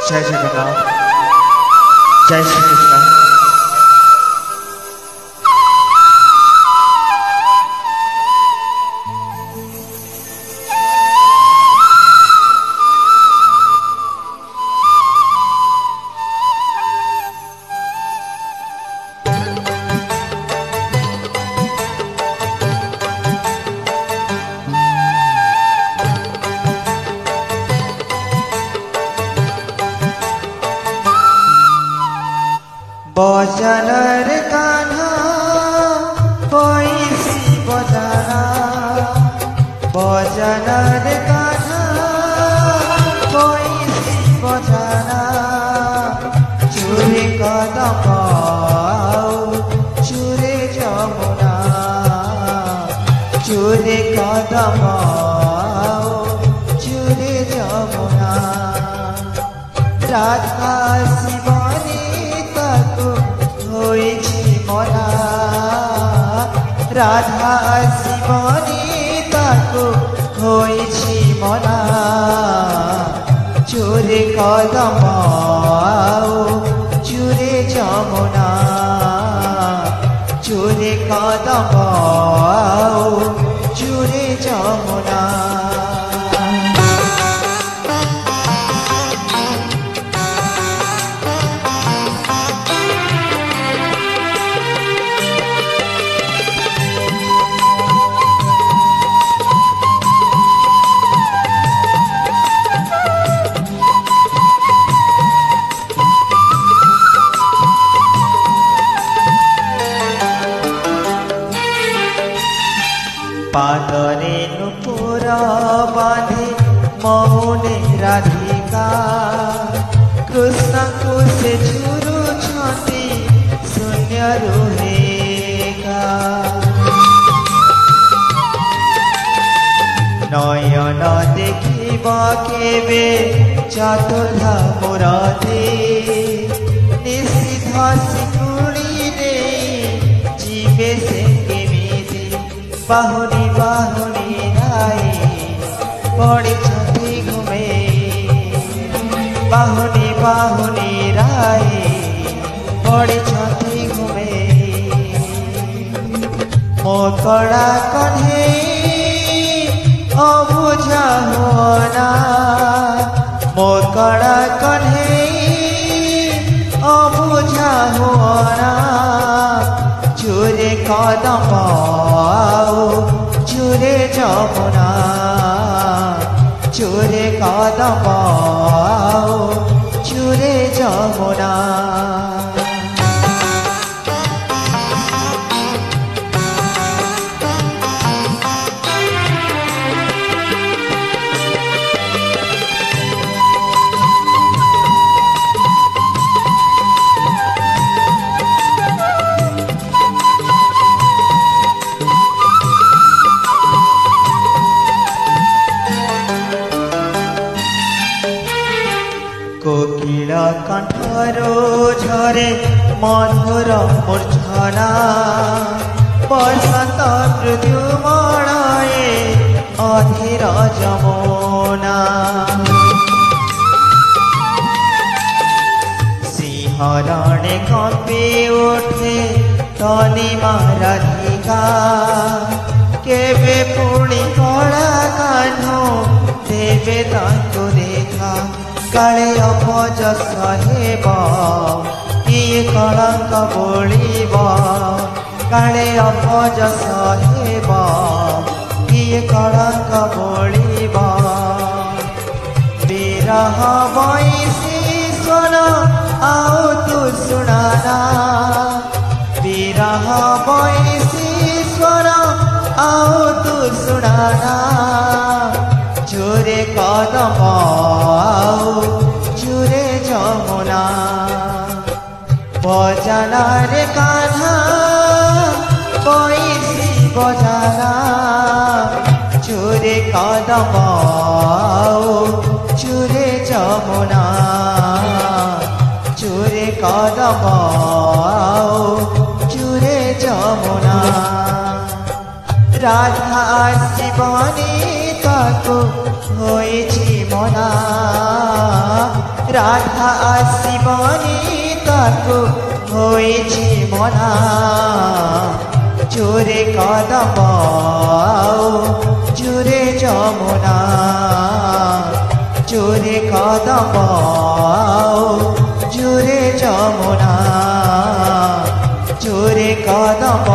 जय जगन्नाथ जय श्री कृष्ण। बजानर कान्हा पैसी बजाना, बजानर कान्हा पैसी बजाना, चूरे कदम चूरे जमुना, चूरे कदम चूरे जमुना, राधा शिवानी मना, राधा शिवानी ताको होइछि मना, चूरे कदम चूरे जमुना, चूरे कदम चूरे जमुना। पादरे नुपुर बांधे मौने राधिका, कृष्ण को से झुरु छाती शून्य रुहेगा, नयन देखिब केबे चतुर्धा मुरादे, निषिद्ध सिकुड़ी दे जीवे से बाहुनी बाहुनी राय पड़ी छठी घुमे, बाहुनी बाहुनी राय पड़ी छठी घुमे, मोकड़ा कन्हे अबुझा होना, मोकड़ा कन्हे अबुझा होना, चूरे कदम चूरे जमुना, चूरे कदम चूरे जमुना। कोकिल कंठरो झरे मधुर मूर्छना, बसंत मृदुमणये अधीर जमुना, सिंहरणे कंपी उठे तनिमा राधिका, केबे पुणी कला कान्हो देवे तांको देखा, काले अपजस हेब किए कलंक बोलिब, काले अपजस हेब किए कलंक बोलिब, विरह बैसी स्वन आओ तू सुनाना, विरह बैसी स्वन आओ तू सुनाना, चूरे कदम चूरे जमुना, बजाना रे कान्हा पैसी बजाना, चूरे कदम चूरे जमुना, चूरे कदम चूरे जमुना, राधा शिवानी ताको होइछि मना, রাধা আসিবনি তাকু হয়েছে মনা জোরে কদম জোরে যমুনা জোরে কদম জোরে যমুনা জোরে কদম